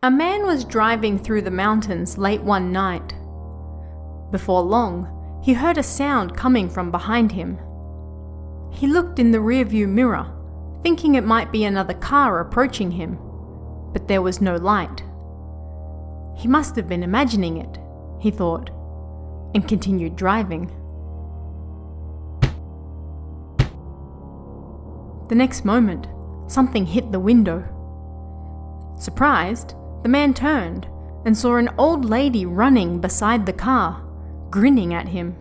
A man was driving through the mountains late one night. Before long, he heard a sound coming from behind him. He looked in the rearview mirror, thinking it might be another car approaching him, but there was no light. He must have been imagining it, he thought, and continued driving. The next moment, something hit the window. Surprised, the man turned and saw an old lady running beside the car, grinning at him.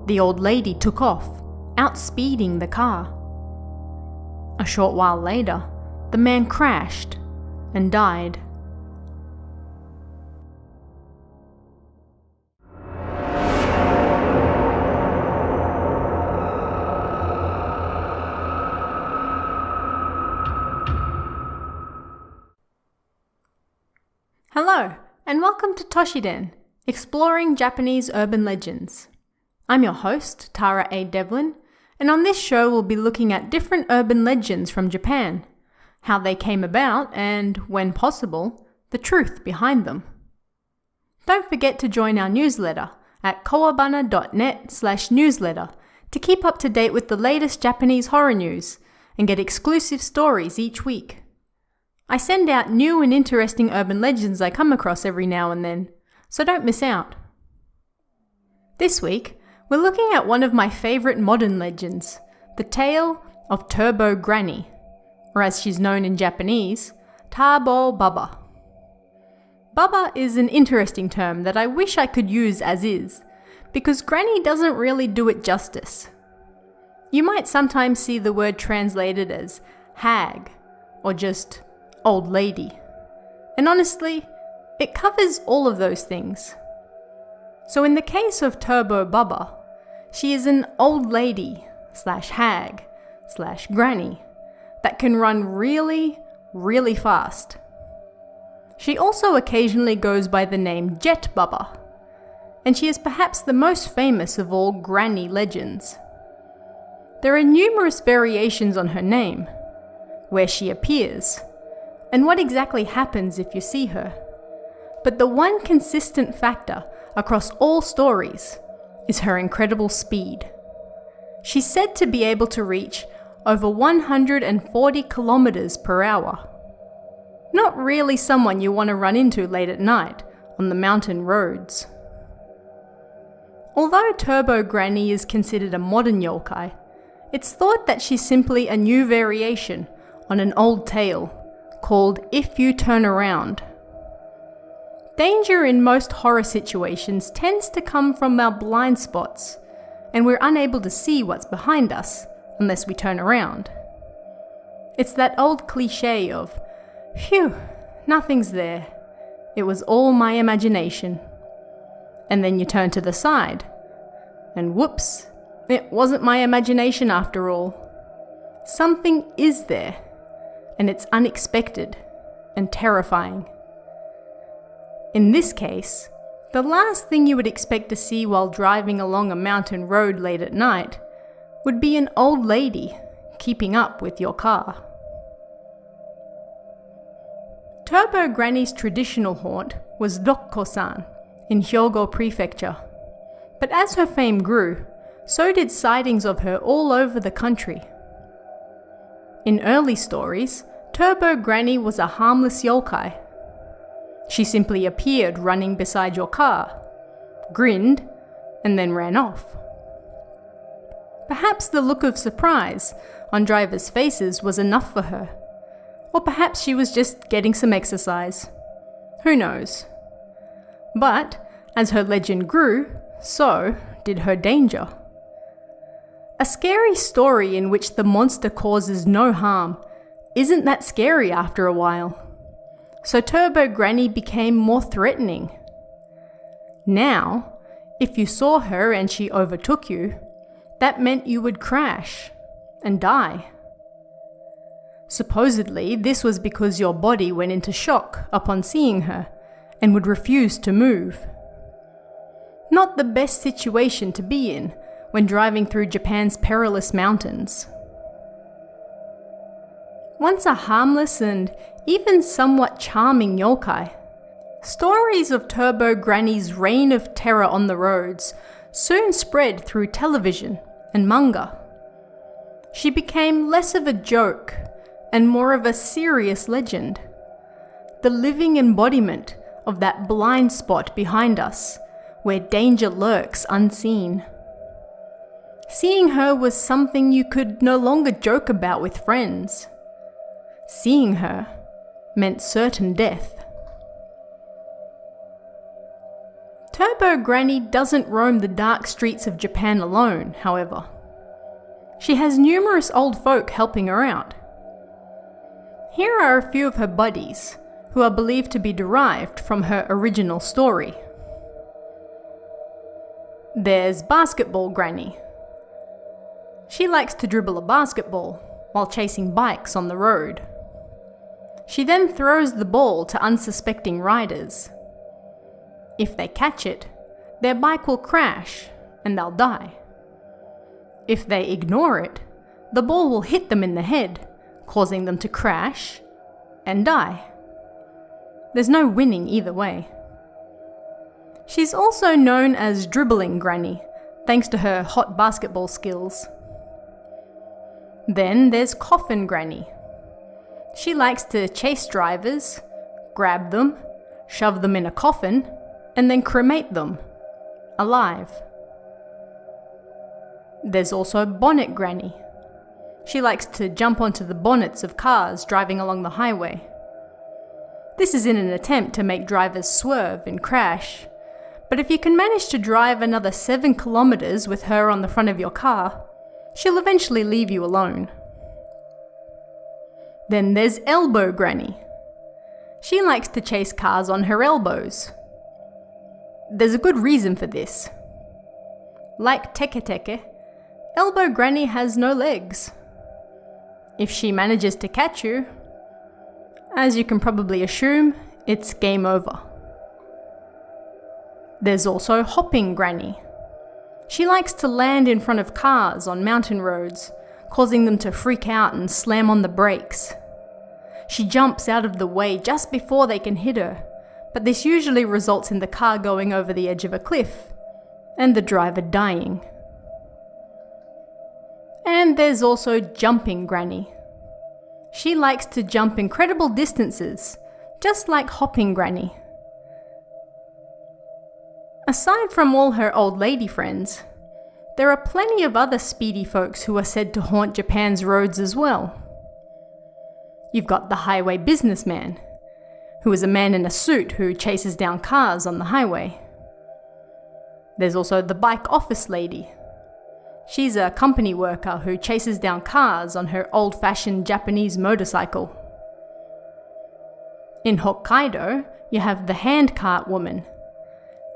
The old lady took off, outspeeding the car. A short while later, the man crashed and died. Hello, and welcome to Toshiden, exploring Japanese urban legends. I'm your host, Tara A. Devlin, and on this show we'll be looking at different urban legends from Japan, how they came about, and, when possible, the truth behind them. Don't forget to join our newsletter at kawabana.net/newsletter to keep up to date with the latest Japanese horror news and get exclusive stories each week. I send out new and interesting urban legends I come across every now and then, so don't miss out. This week, we're looking at one of my favourite modern legends, the tale of Turbo Granny, or as she's known in Japanese, Tabo Baba. Baba is an interesting term that I wish I could use as is, because Granny doesn't really do it justice. You might sometimes see the word translated as hag, or just old lady. And honestly, it covers all of those things. So in the case of Turbo Baba, she is an old lady /hag/granny that can run really, really fast. She also occasionally goes by the name Jet Baba, and she is perhaps the most famous of all granny legends. There are numerous variations on her name, where she appears, and what exactly happens if you see her. But the one consistent factor across all stories is her incredible speed. She's said to be able to reach over 140 kilometers per hour. Not really someone you want to run into late at night on the mountain roads. Although Turbo Granny is considered a modern yokai, it's thought that she's simply a new variation on an old tale called If You Turn Around. Danger in most horror situations tends to come from our blind spots, and we're unable to see what's behind us unless we turn around. It's that old cliche of, phew, nothing's there. It was all my imagination. And then you turn to the side, and whoops, it wasn't my imagination after all. Something is there. And it's unexpected and terrifying. In this case, the last thing you would expect to see while driving along a mountain road late at night would be an old lady keeping up with your car. Turbo Granny's traditional haunt was Dokko-san in Hyogo Prefecture, but as her fame grew, so did sightings of her all over the country. In early stories, Turbo Granny was a harmless yokai. She simply appeared running beside your car, grinned, and then ran off. Perhaps the look of surprise on drivers' faces was enough for her, or perhaps she was just getting some exercise. Who knows? But as her legend grew, so did her danger. A scary story in which the monster causes no harm isn't that scary after a while. So Turbo Granny became more threatening. Now, if you saw her and she overtook you, that meant you would crash and die. Supposedly, this was because your body went into shock upon seeing her and would refuse to move. Not the best situation to be in when driving through Japan's perilous mountains. Once a harmless and even somewhat charming yokai. Stories of Turbo Granny's reign of terror on the roads soon spread through television and manga. She became less of a joke and more of a serious legend, the living embodiment of that blind spot behind us where danger lurks unseen. Seeing her was something you could no longer joke about with friends. Seeing her meant certain death. Turbo Granny doesn't roam the dark streets of Japan alone, however. She has numerous old folk helping her out. Here are a few of her buddies, who are believed to be derived from her original story. There's Basketball Granny. She likes to dribble a basketball while chasing bikes on the road. She then throws the ball to unsuspecting riders. If they catch it, their bike will crash and they'll die. If they ignore it, the ball will hit them in the head, causing them to crash and die. There's no winning either way. She's also known as Dribbling Granny, thanks to her hot basketball skills. Then there's Coffin Granny. She likes to chase drivers, grab them, shove them in a coffin, and then cremate them, alive. There's also Bonnet Granny. She likes to jump onto the bonnets of cars driving along the highway. This is in an attempt to make drivers swerve and crash, but if you can manage to drive another 7 kilometers with her on the front of your car, she'll eventually leave you alone. Then there's Elbow Granny. She likes to chase cars on her elbows. There's a good reason for this. Like Teke Teke, Elbow Granny has no legs. If she manages to catch you, as you can probably assume, it's game over. There's also Hopping Granny. She likes to land in front of cars on mountain roads, causing them to freak out and slam on the brakes. She jumps out of the way just before they can hit her, but this usually results in the car going over the edge of a cliff, and the driver dying. And there's also Jumping Granny. She likes to jump incredible distances, just like Hopping Granny. Aside from all her old lady friends, there are plenty of other speedy folks who are said to haunt Japan's roads as well. You've got the highway businessman, who is a man in a suit who chases down cars on the highway. There's also the bike office lady. She's a company worker who chases down cars on her old-fashioned Japanese motorcycle. In Hokkaido, you have the handcart woman.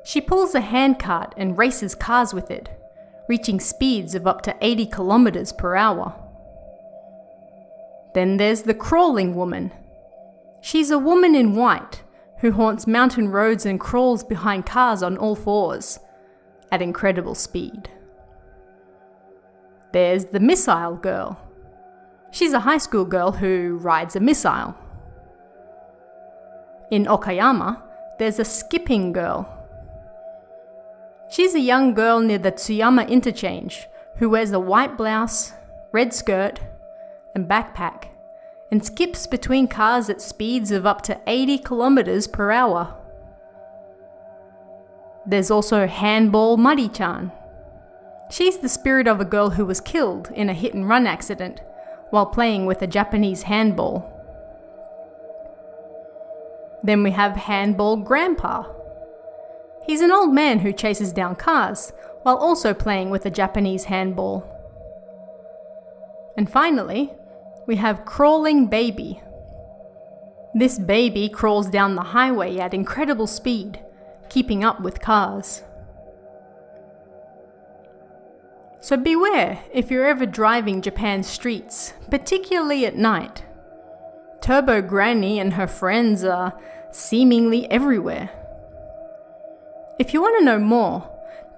She pulls a handcart and races cars with it, reaching speeds of up to 80 kilometers per hour. Then there's the crawling woman. She's a woman in white who haunts mountain roads and crawls behind cars on all fours at incredible speed. There's the missile girl. She's a high school girl who rides a missile. In Okayama, there's a skipping girl. She's a young girl near the Tsuyama interchange who wears a white blouse, red skirt, and backpack, and skips between cars at speeds of up to 80 kilometers per hour. There's also Handball Muddy-chan. She's the spirit of a girl who was killed in a hit-and-run accident while playing with a Japanese handball. Then we have Handball Grandpa. He's an old man who chases down cars while also playing with a Japanese handball. And finally, we have Crawling Baby. This baby crawls down the highway at incredible speed, keeping up with cars. So beware if you're ever driving Japan's streets, particularly at night. Turbo Granny and her friends are seemingly everywhere. If you want to know more,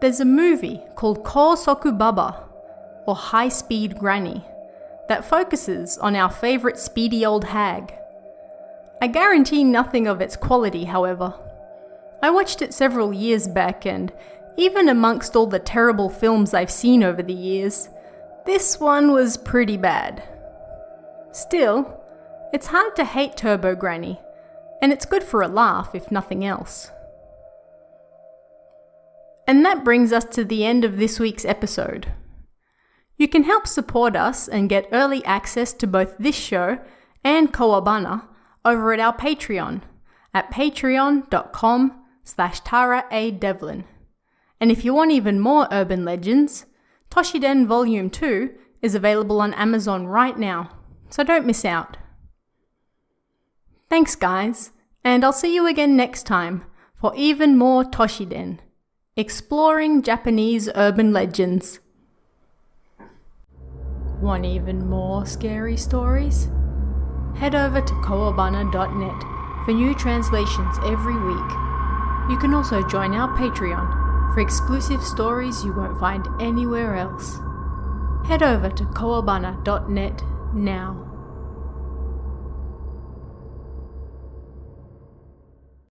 there's a movie called Kousoku Baba, or High Speed Granny, that focuses on our favourite speedy old hag. I guarantee nothing of its quality, however. I watched it several years back, and even amongst all the terrible films I've seen over the years, this one was pretty bad. Still, it's hard to hate Turbo Granny, and it's good for a laugh if nothing else. And that brings us to the end of this week's episode. You can help support us and get early access to both this show and Kawabana over at our Patreon at patreon.com/TaraADevlin. And if you want even more urban legends, Toshiden Volume 2 is available on Amazon right now, so don't miss out. Thanks guys, and I'll see you again next time for even more Toshiden, exploring Japanese urban legends. Want even more scary stories? Head over to kawabana.net for new translations every week. You can also join our Patreon for exclusive stories you won't find anywhere else. Head over to kawabana.net now.